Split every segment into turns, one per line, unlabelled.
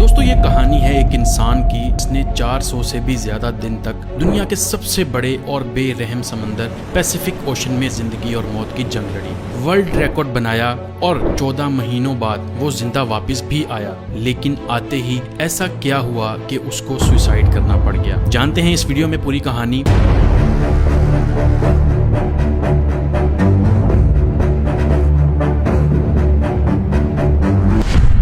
दोस्तों ये कहानी है एक इंसान की जिसने 400 से भी ज्यादा दिन तक दुनिया के सबसे बड़े और बेरहम समंदर पैसिफिक ओशन में जिंदगी और मौत की जंग लड़ी, वर्ल्ड रिकॉर्ड बनाया और 14 महीनों बाद वो जिंदा वापस भी आया। लेकिन आते ही ऐसा क्या हुआ कि उसको सुसाइड करना पड़ गया। जानते हैं इस वीडियो में पूरी कहानी।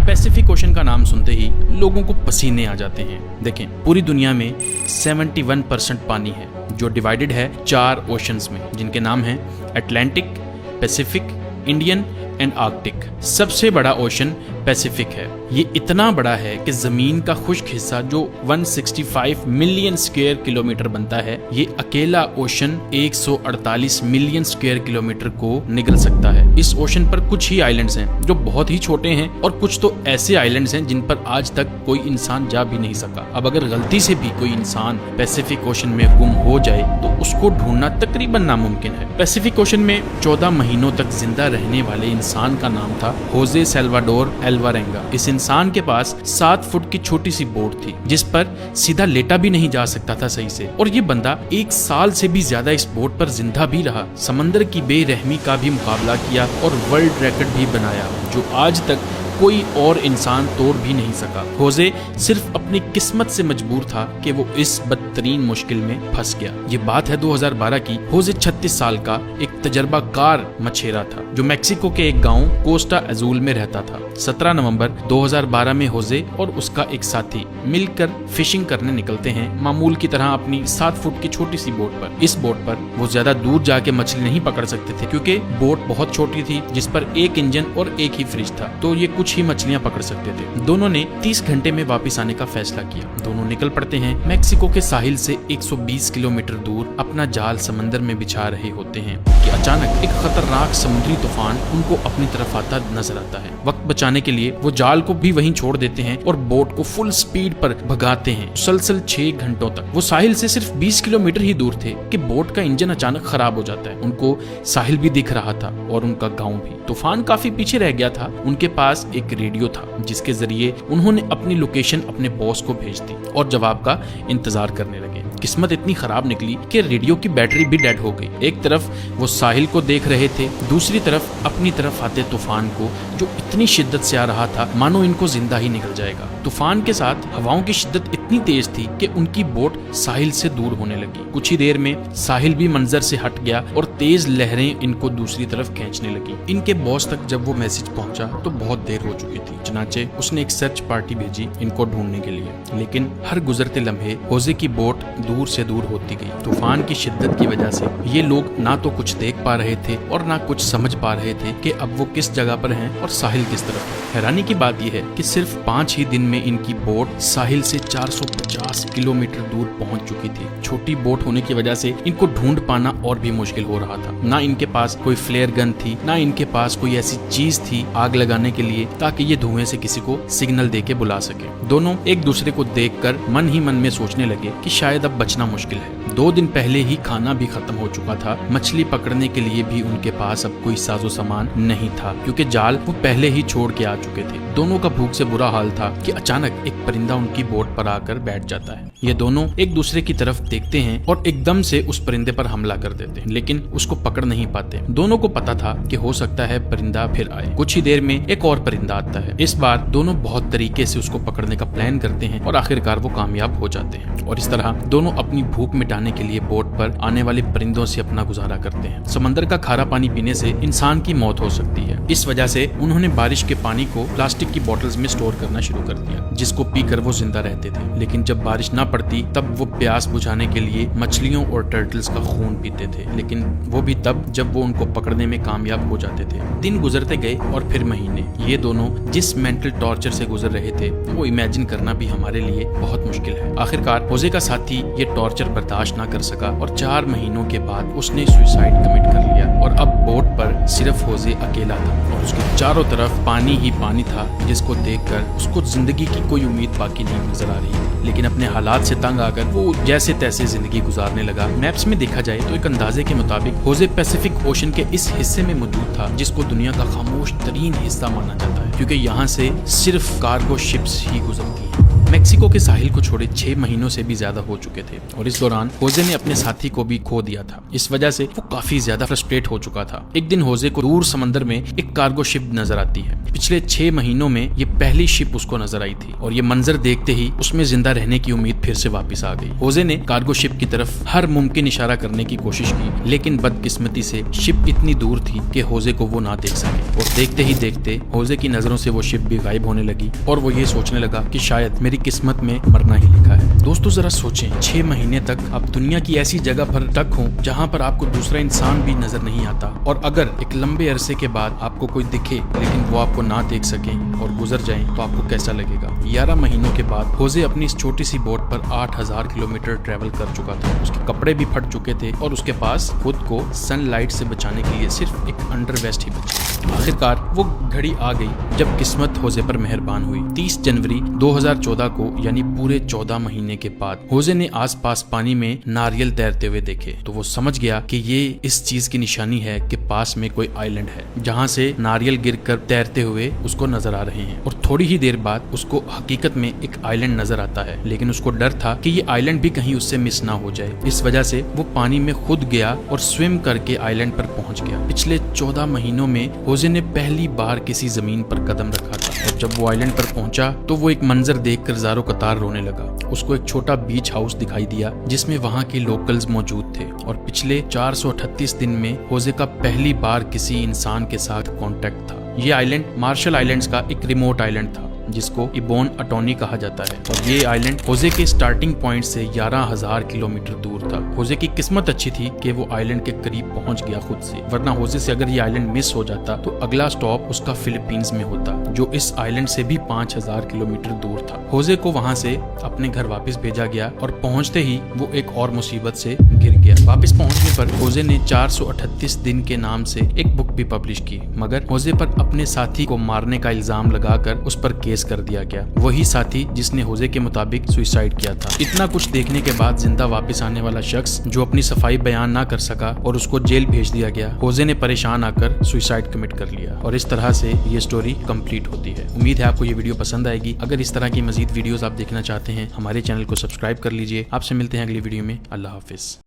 पैसिफिक ओशन का नाम सुनते ही लोगों को पसीने आ जाते हैं। देखें, पूरी दुनिया में 71% पानी है जो डिवाइडेड है 4 ओशंस में, जिनके नाम हैं Atlantic, Pacific, Indian and Arctic. सबसे बड़ा ओशन पैसिफिक है। ये इतना बड़ा है कि जमीन का खुश्क हिस्सा जो 165 मिलियन स्क्वायर किलोमीटर बनता है, ये अकेला ओशन 148 मिलियन स्क्वायर किलोमीटर को निगल सकता है। इस ओशन पर कुछ ही आइलैंड्स हैं जो बहुत ही छोटे हैं और कुछ तो ऐसे आइलैंड्स हैं जिन पर आज तक कोई इंसान जा भी नहीं सका। अब अगर गलती से भी कोई इंसान पैसिफिक ओशन में गुम हो जाए तो उसको ढूंढना तकरीबन नामुमकिन है। पैसिफिक ओशन में 14 महीनों तक जिंदा रहने वाले इंसान का नाम था होजे सल्वाडोर अल्वारेंगा। इस इंसान के पास 7 फुट की छोटी सी बोट थी जिस पर सीधा लेटा भी नहीं जा सकता था सही से, और ये बंदा 1 साल से भी ज्यादा इस बोट पर जिंदा भी रहा, समंदर की बेरहमी का भी मुकाबला किया और वर्ल्ड रिकॉर्ड भी बनाया जो आज तक कोई और इंसान तोड़ भी नहीं सका। होजे सिर्फ अपनी किस्मत से मजबूर था कि वो इस बदतरीन मुश्किल में फंस गया। ये बात है 2012 की। होजे 36 साल का एक तजर्बाकार मछेरा था जो मेक्सिको के एक गांव कोस्टा अजूल में रहता था। 17 नवंबर 2012 में होजे और उसका एक साथी मिलकर फिशिंग करने निकलते हैं, मामूल की तरह अपनी 7 फुट की छोटी सी बोट पर। इस बोट पर वो ज्यादा दूर जाके मछली नहीं पकड़ सकते थे क्योंकि बोट बहुत छोटी थी जिस पर एक इंजन और एक ही फ्रिज था, तो ये कुछ ही मछलियां पकड़ सकते थे। दोनों ने 30 घंटे में वापस आने का फैसला किया। दोनों निकल पड़ते हैं। मेक्सिको के साहिल से 120 किलोमीटर दूर अपना जाल समंदर में बिछा रहे होते हैं कि अचानक एक खतरनाक समुद्री तूफान उनको अपनी तरफ आता नजर आता है। वक्त बचाने के लिए वो जाल को भी वहीं छोड़ देते हैं और बोट को फुल स्पीड पर भगाते हैं। मुसलसल 6 घंटों तक वो साहिल से सिर्फ 20 किलोमीटर ही दूर थे कि बोट का इंजन अचानक खराब हो जाता है। उनको साहिल भी दिख रहा था और उनका गाँव भी। तूफान काफी पीछे रह गया था। उनके पास एक रेडियो था जिसके जरिए उन्होंने अपनी लोकेशन अपने बॉस को भेज दी और जवाब का इंतजार करने लगे। किस्मत इतनी खराब निकली कि रेडियो की बैटरी भी डेड हो गई। एक तरफ वो साहिल को देख रहे थे, दूसरी तरफ अपनी तरफ आते तूफान को जो इतनी शिद्दत से आ रहा था मानो इनको जिंदा ही निकल जाएगा। तूफान के साथ हवाओं की शिद्दत इतनी तेज थी कि उनकी बोट साहिल से दूर होने लगी। कुछ ही देर में साहिल भी मंजर से हट गया और तेज लहरें इनको दूसरी तरफ खींचने लगी। इनके बॉस तक जब वो मैसेज पहुंचा तो बहुत देर हो चुकी थी। चनाचे उसने एक सर्च पार्टी भेजी इनको ढूंढने के लिए, लेकिन हर गुजरते लम्हे होजे की बोट दूर से दूर होती गई। तूफान की शिद्दत की वजह से ये लोग ना तो कुछ देख पा रहे थे और ना कुछ समझ पा रहे थे कि अब वो किस जगह पर हैं और साहिल किस तरफ है। हैरानी की बात यह है कि सिर्फ 5 ही दिन में इनकी बोट साहिल से 450 किलोमीटर दूर पहुंच चुकी थी। छोटी बोट होने की वजह से इनको ढूंढ पाना और भी मुश्किल हो रहा था। ना इनके पास कोई फ्लेयर गन थी, ना इनके पास कोई ऐसी चीज थी आग लगाने के लिए ताकि ये धुएं से किसी को सिग्नल देके बुला सके। दोनों एक दूसरे को देखकर मन ही मन में सोचने लगे कि शायद अब बचना मुश्किल है। 2 दिन पहले ही खाना भी खत्म हो चुका था। मछली पकड़ने के लिए भी उनके पास अब कोई साजो सामान नहीं था क्योंकि जाल वो पहले ही छोड़ के आ चुके थे। दोनों का भूख से बुरा हाल था कि अचानक एक परिंदा उनकी बोट पर आकर बैठ जाता है। ये दोनों एक दूसरे की तरफ देखते हैं और एकदम से उस परिंदे पर हमला कर देते हैं, लेकिन उसको पकड़ नहीं पाते। दोनों को पता था कि हो सकता है परिंदा फिर आए। कुछ ही देर में एक और परिंदा आता है। इस बार दोनों बहुत तरीके से उसको पकड़ने का प्लान करते हैं और आखिरकार वो कामयाब हो जाते हैं और इस तरह दोनों अपनी भूख मिटाने के लिए बोट पर आने वाले परिंदों से अपना गुजारा करते हैं। समंदर का खारा पानी पीने से इंसान की मौत हो सकती है। इस वजह से उन्होंने बारिश के पानी को प्लास्टिक की बोतल्स में स्टोर करना शुरू कर दिया जिसको पीकर वो जिंदा रहते थे। लेकिन जब बारिश ना पड़ती तब वो प्यास बुझाने के लिए मछलियों और टर्टल्स का खून पीते थे, लेकिन वो भी तब जब वो उनको पकड़ने में कामयाब हो जाते थे। दिन गुजरते गए और फिर महीने। ये दोनों जिस मेंटल टॉर्चर से गुजर रहे थे वो इमेजिन करना भी हमारे लिए बहुत मुश्किल है। आखिरकार होजे का साथी ये टॉर्चर बर्दाश्त ना कर सका और 4 महीनों के बाद उसने सुसाइड कमिट कर लिया और अब बोट पर सिर्फ होजे अकेला था और उसके चारों तरफ पानी ही पानी था जिसको देखकर उसको जिंदगी की कोई उम्मीद बाकी नहीं नजर आ रही। लेकिन अपने हालात से तंग आकर वो जैसे तैसे जिंदगी गुजारने लगा। मैप्स में देखा जाए तो एक अंदाजे के मुताबिक होजे पैसिफिक ओशन के इस हिस्से में मौजूद था जिसको दुनिया का खामोश तरीन हिस्सा माना जाता है क्योंकि यहाँ से सिर्फ कार्गो शिप्स ही गुजरती हैं। मेक्सिको के साहिल को छोड़े 6 महीनों से भी ज्यादा हो चुके थे और इस दौरान होजे ने अपने साथी को भी खो दिया था। इस वजह से वो काफी ज्यादा फ्रस्ट्रेट हो चुका था। एक दिन होजे को दूर समंदर में एक कार्गो शिप नजर आती है। पिछले 6 महीनों में ये पहली शिप उसको नजर आई थी और ये मंजर देखते ही उसमें जिंदा रहने की उम्मीद फिर से वापस आ गई। होजे ने कार्गो शिप की तरफ हर मुमकिन इशारा करने की कोशिश की, लेकिन बदकिस्मती से शिप इतनी दूर थी कि होजे को वो ना देख सके और देखते ही देखते होजे की नजरों से वो शिप भी गायब होने लगी और वो ये सोचने लगा कि शायद मेरी किस्मत में मरना ही लिखा है। दोस्तों जरा सोचें, 6 महीने तक आप दुनिया की ऐसी जगह पर टक हो जहाँ पर आपको दूसरा इंसान भी नजर नहीं आता, और अगर एक लंबे अरसे के बाद आपको कोई दिखे लेकिन वो आपको ना देख सके और गुजर जाए तो आपको कैसा लगेगा। 11 महीनों के बाद होजे अपनी इस छोटी सी बोट पर 8000 किलोमीटर ट्रेवल कर चुका था। उसके कपड़े भी फट चुके थे और उसके पास खुद को सनलाइट से बचाने के लिए सिर्फ एक अंडरवेस्ट ही बची। आखिरकार वो घड़ी आ गई जब किस्मत होजे पर मेहरबान हुई। 30 जनवरी 2014 को, यानी पूरे 14 महीने के बाद, होजे ने आसपास पानी में नारियल तैरते हुए देखे तो वो समझ गया कि ये इस चीज की निशानी है कि पास में कोई आइलैंड है जहाँ से नारियल गिरकर तैरते हुए उसको नजर आ रहे हैं। और थोड़ी ही देर बाद उसको हकीकत में एक आइलैंड नजर आता है, लेकिन उसको डर था कि ये आइलैंड भी कहीं उससे मिस ना हो जाए। इस वजह से वो पानी में खुद गया और स्विम करके आइलैंड पर पहुंच गया। पिछले 14 महीनों में होजे ने पहली बार किसी जमीन पर कदम रखा था और जब वो आइलैंड पर पहुंचा तो वो एक मंजर देखकर ज़ारो कतार रोने लगा। उसको एक छोटा बीच हाउस दिखाई दिया जिसमें वहाँ के लोकल्स मौजूद थे और पिछले 438 दिन में होजे का पहली बार किसी इंसान के साथ कांटेक्ट था। ये आइलैंड मार्शल आइलैंड्स का एक रिमोट आइलैंड था जिसको इबोन अटोनी कहा जाता है और ये आइलैंड होजे के स्टार्टिंग पॉइंट से 11,000 किलोमीटर दूर था। होजे की किस्मत अच्छी थी कि वो आइलैंड के करीब पहुंच गया खुद से, वरना होजे से अगर ये आइलैंड मिस हो जाता तो अगला स्टॉप उसका फिलीपींस में होता, जो इस आइलैंड से भी 5,000 किलोमीटर दूर था। होजे को वहाँ से अपने घर वापस भेजा गया और पहुँचते ही वो एक और मुसीबत से घिर गया। वापस पहुँचने पर होजे ने 438 दिन के नाम से एक बुक भी पब्लिश की, मगर होजे पर अपने साथी को मारने का इल्जाम लगाकर उस पर केस कर दिया गया। वही साथी जिसने होजे के मुताबिक सुसाइड किया था। इतना कुछ देखने के बाद जिंदा वापस आने वाला शख्स जो अपनी सफाई बयान ना कर सका और उसको जेल भेज दिया गया, होजे ने परेशान आकर सुसाइड कमिट कर लिया और इस तरह से ये स्टोरी कंप्लीट होती है। उम्मीद है आपको ये वीडियो पसंद आएगी। अगर इस तरह की मजीद वीडियोस आप देखना चाहते हैं हमारे चैनल को सब्सक्राइब कर लीजिए। आपसे मिलते हैं अगली वीडियो में। अल्लाह हाफिज।